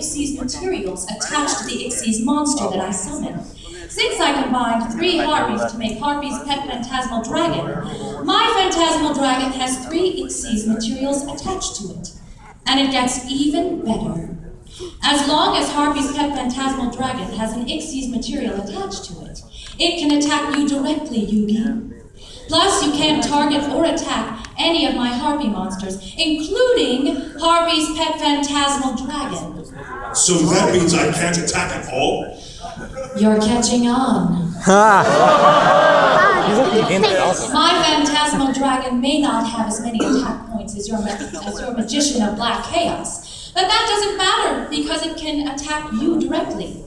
Xyz materials attached to the Xyz monster that I summon. Since I combined 3 harpies to make Harpy's pet phantasmal dragon, my phantasmal dragon has 3 Xyz materials attached to it. And it gets even better. As long as Harpy's pet phantasmal dragon has an Xyz material attached to it, it can attack you directly, Yugi. Plus, you can't target or attack any of my Harpy monsters, including Harpy's pet phantasmal dragon. So that means I can't attack at all? You're catching on. My phantasmal dragon may not have as many attack points as your magician of black chaos, but that doesn't matter because it can attack you directly.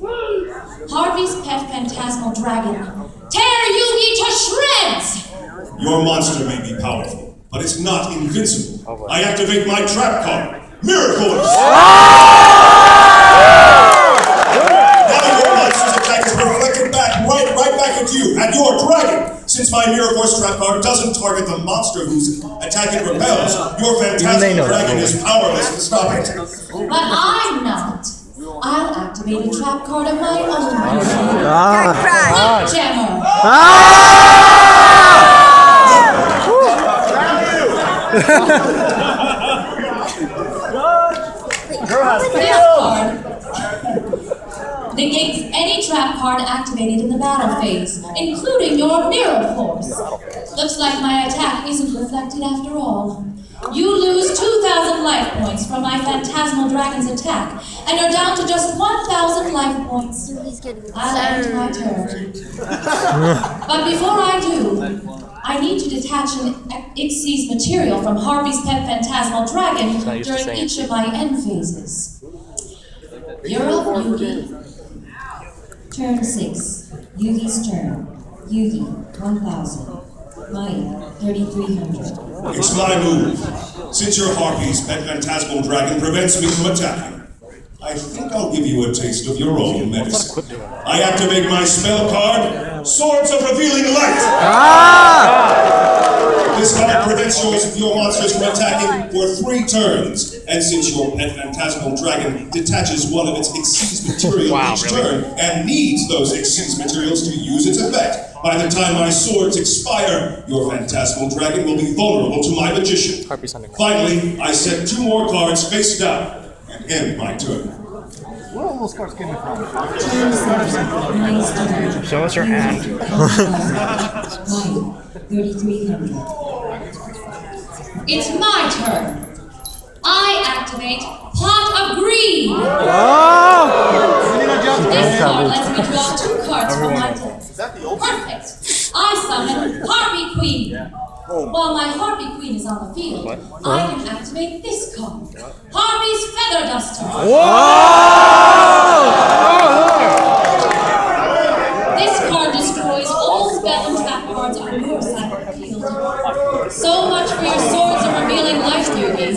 Harpy's pet phantasmal dragon, tear Yugi to shreds! Your monster may be powerful, but it's not invincible. I activate my trap card, Mirror Force! Now your monster's attack is reflected back, right back at you, at your dragon! Since my Mirror Force trap card doesn't target the monster whose attack it repels, your phantasmal dragon is powerless to stop it. But I'm not. I'll activate a trap card of my own. Look, Jammer! This card negates any trap card activated in the battle phase, including your Mirror Force. Looks like my attack isn't reflected after all. You lose 2,000 life points from my phantasmal dragon's attack, and you're down to just 1,000 life points. I'll end my turn. But before I do, I need to detach an Xyz material from Harpy's pet phantasmal dragon during each of my end phases. You're up, Yugi. Turn 6. Yugi's turn. Yugi, 1,000. Maya, 3,300. It's my move. Since your Harpy's pet phantasmal dragon prevents me from attacking, I think I'll give you a taste of your own medicine. I activate my spell card, Swords of Revealing Light! This card prevents your monsters from attacking for 3 turns, and since your pet phantasmal dragon detaches one of its Xyz material each turn, and needs those Xyz materials to use its effect, by the time my swords expire, your phantasmal dragon will be vulnerable to my magician. Finally, I set 2 more cards face down and end my turn. Where are all those cards coming from? Show us your hand. 3,300. It's my turn. I activate Pot of Greed. This card lets me draw 2 cards from my deck. Perfect. I summon Harpy Queen. While my Harpy Queen is on the field, I can activate this card, Harpy's Feather Duster. This card destroys all spell and trap cards on your side of the field. So much for your Swords of Revealing Light, Yugi.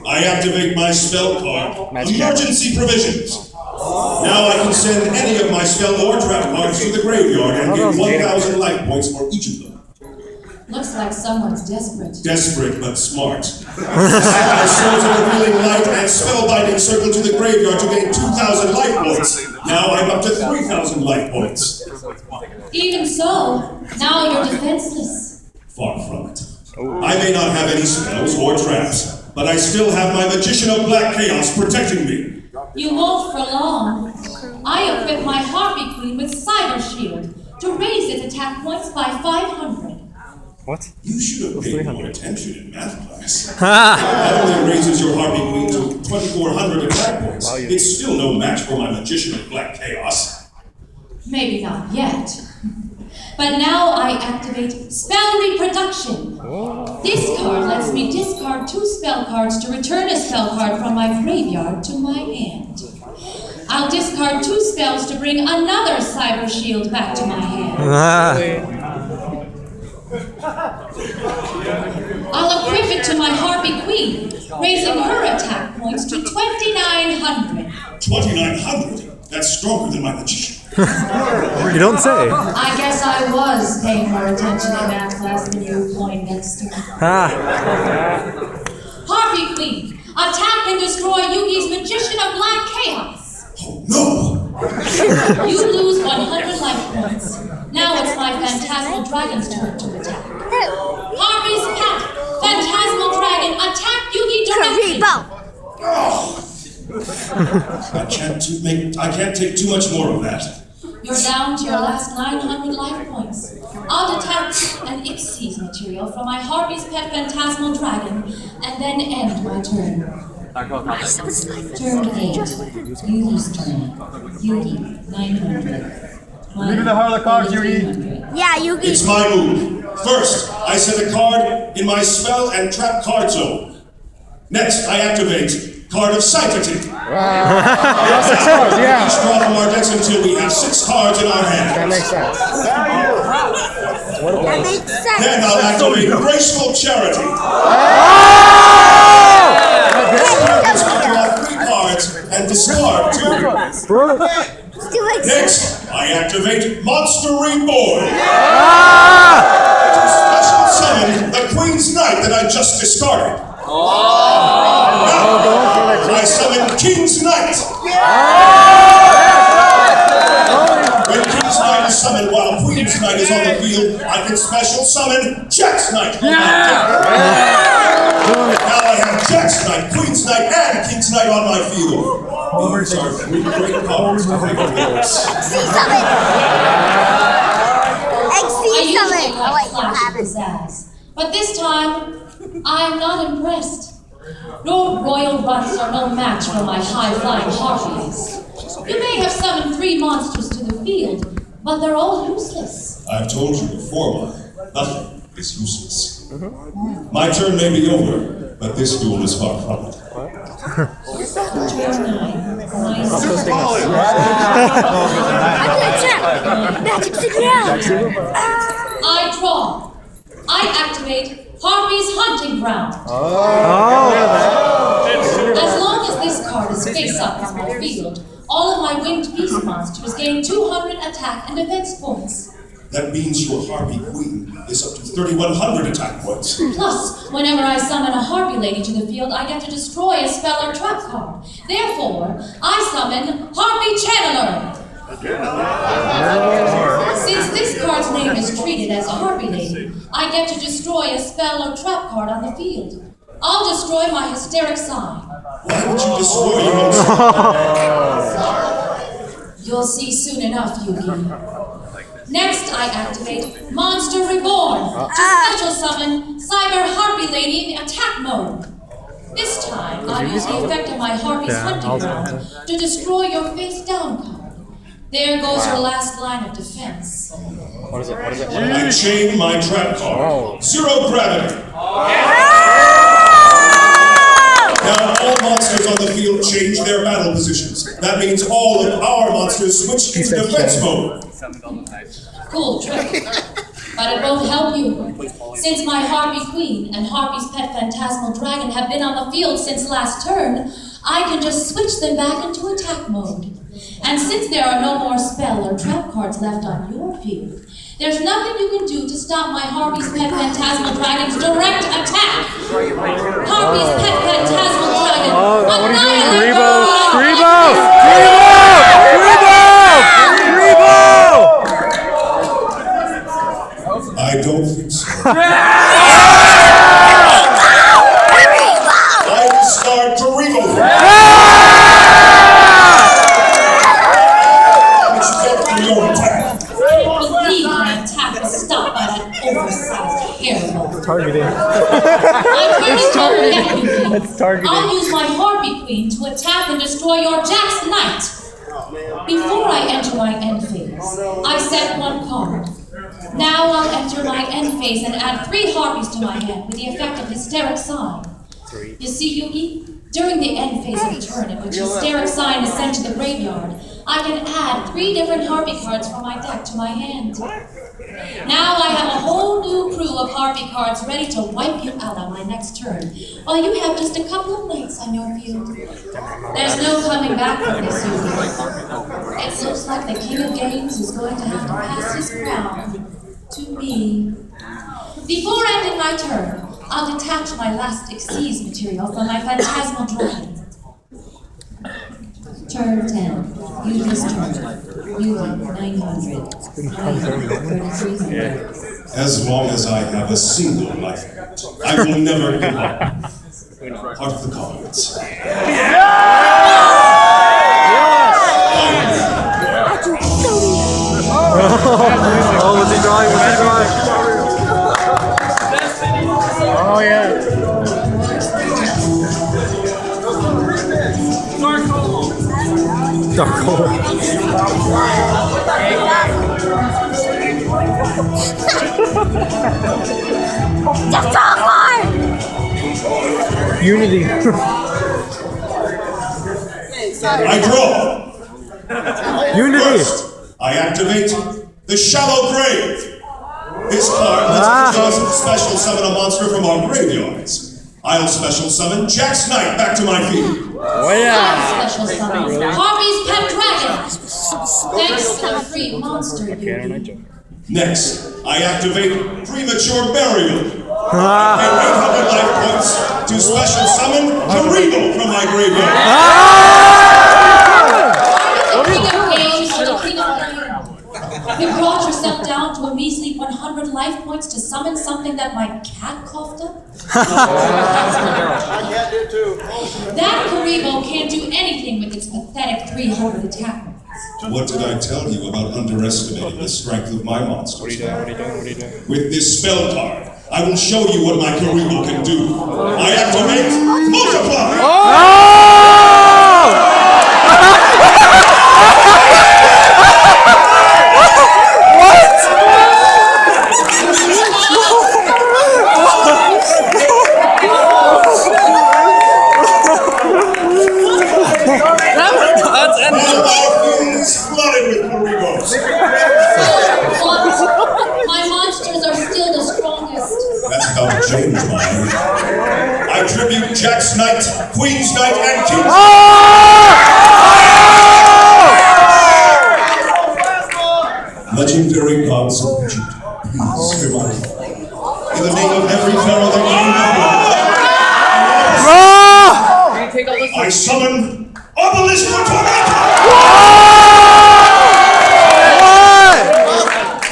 I activate my spell card, Emergency Provisions. Now I can send any of my spell or trap cards to the graveyard and get 1,000 life points for each of them. Looks like someone's desperate. Desperate, but smart. I Swords of Revealing Light and Spellbinding Circle to the graveyard to gain 2,000 life points. Now I'm up to 3,000 life points. Even so, now you're defenseless. Far from it. I may not have any spells or traps, but I still have my Magician of Black Chaos protecting me. You won't for long. I equip my Harpy Queen with Cyber Shield to raise its attack points by 500. What? You should have paid more attention in math class. That only raises your Harpy Queen to 2,400 attack points. It's still no match for my Magician of Black Chaos. Maybe not yet. But now I activate Spell Reproduction. This card lets me discard 2 spell cards to return a spell card from my graveyard to my hand. I'll discard 2 spells to bring another Cyber Shield back to my hand. I'll equip it to my Harpy Queen, raising her attack points to 2,900. 2,900? That's stronger than my Magician. You don't say. I guess I was paying more attention in math class than you, Poindexter. Harpy Queen, attack and destroy Yugi's Magician of Black Chaos. You lose 100 life points. Now it's my Phantasmal Dragon's turn to attack. Harvey's Pet, Phantasmal Dragon, attack Yugi directly! I can't take too much more of that. You're down to your last 900 life points. I'll detach an Xyz material from my Harvey's Pet Phantasmal Dragon, and then end my turn. Turn 8. Yugi's turn. Yugi, 900. Leave me the heart of the cards, Yugi. Yeah, Yugi. It's my move. First, I set a card in my spell and trap card zone. Next, I activate Card of Sanctity. Each cards, yeah. Each draw from our decks until we have 6 cards in our hand. That makes sense. That makes sense. Then I'll activate Graceful Charity. Draw 3 cards and discard 2. Next, I activate Monster Reborn. To special summon the Queen's Knight that I just discarded. Now, I summon King's Knight. When King's Knight is summoned while Queen's Knight is on the field, I can special summon Jack's Knight. Now I have Jack's Knight, Queen's Knight, and King's Knight on my field. These are 3 great cards. XC summon. Oh wait, you have it. But this time, I am not impressed. Your royal runs are no match for my high-flying harpies. You may have summoned 3 monsters to the field, but they're all useless. I've told you before, Mother, nothing is useless. My turn may be over, but this duel is far from it. Turn 9. Magic signal. I draw. I activate Harvey's Hunting Ground. As long as this card is face up on my field, all of my winged beast monsters gain 200 attack and defense points. That means your Harpy Queen is up to 3,100 attack points. Plus, whenever I summon a Harpy Lady to the field, I get to destroy a spell or trap card. Therefore, I summon Harpy Channeler. Since this card's name is treated as a Harpy Lady, I get to destroy a spell or trap card on the field. I'll destroy my Hysteric Sign. Why would you destroy your own self? You'll see soon enough, Yugi. Next, I activate Monster Reborn to special summon Cyber Harpy Lady in attack mode. This time, I use the effect of my Harpy's Hunting Ground to destroy your face down card. There goes your last line of defense. What is it? What is it? I chain my trap card. 0 gravity. Now all monsters on the field change their battle positions. That means all of our monsters switch into defense mode. Cool trick. But it won't help you. Since my Harpy Queen and Harpy's Pet Phantasmal Dragon have been on the field since last turn, I can just switch them back into attack mode. And since there are no more spell or trap cards left on your field, there's nothing you can do to stop my Harpy's Pet Phantasmal Dragon's direct attack. Harpy's Pet Phantasmal Dragon, annihilate I don't think so. I discard Toriko. Your attack. I can't believe my attack was stopped by that oversized hairball. Targeting. It's targeting. I'll use my Harpy Queen to attack and destroy your Jack's Knight. Before I enter my end phase, I set 1 card. Now I'll enter my end phase and add 3 Harpies to my hand with the effect of Hysteric Sign. You see, Yugi? During the end phase of the turn in which Hysteric Sign is sent to the graveyard, I can add 3 different Harpy cards from my deck to my hand. Now I have a whole new crew of Harpy cards ready to wipe you out on my next turn, while you have just a couple of knights on your field. There's no coming back from this, Yugi. It looks like the King of Games is going to have to pass his crown to me. Before ending my turn, I'll detach my last Xyz material from my Phantasmal Dragon. Turn 10. Yugi's turn. Yugioh 900. As long as I have a single life point, I will never give up. Part of the cards. Oh, what's he drawing? What's he drawing? Oh, yeah. Dark hole. The frog card! Unity. I draw. Unity. First, I activate the Shallow Grave. This card lets us special summon a monster from our graveyards. I'll special summon Jack's Knight back to my feet. Oh, yeah. Special summon Harvey's Pet Dragon. Thanks to the free monster. Next, I activate Premature Burial. I pay 800 life points to special summon Karibo from my graveyard. The king of games or the king of pain. You brought yourself down to a measly 100 life points to summon something that my cat coughed up? That Karibo can't do anything with its pathetic 300 attack. What did I tell you about underestimating the strength of my monsters? What are you doing? With this spell card, I will show you what my Karibo can do. I activate Multiply! Flooded with Karibos. My monsters are still the strongest. That's how it changed mine. I tribute Jack's Knight, Queen's Knight, and King's Legendary gods of Judah, please hear my call. In the name of every pharaoh that came before, I summon Obelisk the Tormentor!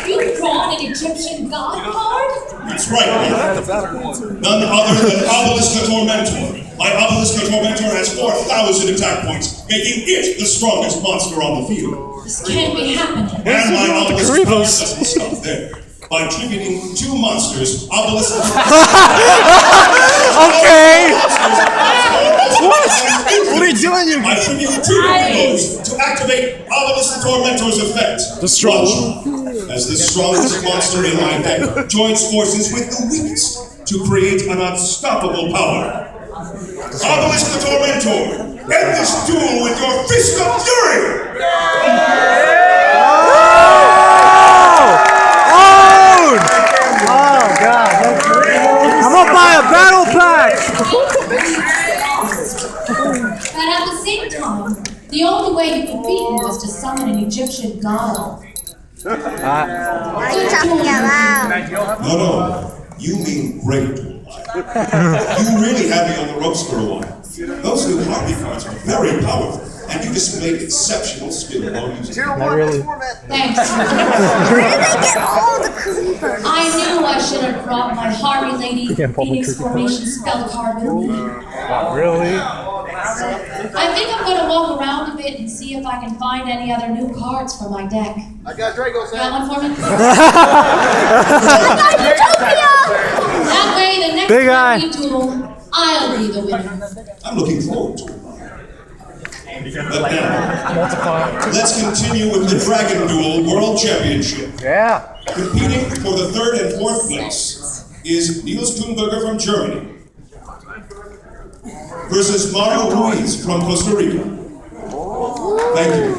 You've drawn an Egyptian god card? That's right, none other than Obelisk the Tormentor. My Obelisk the Tormentor has 4,000 attack points, making it the strongest monster on the field. This can't be happening. And my Obelisk card doesn't stop there. By attributing 2 monsters, Obelisk the Okay. What are you doing, you? I tribute 2 Karibos to activate Obelisk the Tormentor's effect. The strong. As the strongest monster in my deck joins forces with the weakest to create an unstoppable power. Obelisk the Tormentor, end this duel with your fist of fury! I'm gonna buy a battle pack! And at the same time, the only way you could beat me was to summon an Egyptian god. What are you talking about? No, you mean great duel. You really had me on the ropes for a while. Those new Harvey cards are very powerful, and you displayed exceptional skill while using them. Not really. Thanks. Where did they get all the creepers? I knew I should have brought my Harvey Lady Phoenix Formation spell card with me. Not really. I think I'm going to walk around a bit and see if I can find any other new cards for my deck. I got Drago, Got one for me? Utopia! That way, the next Big time eye. we duel, I'll be the winner. I'm looking forward to it. But now, let's continue with the Dragon Duel World Championship. Yeah. Competing for the 3rd and 4th place is Niels Thunberger from Germany versus Mario Ruiz from Costa Rica. Thank you.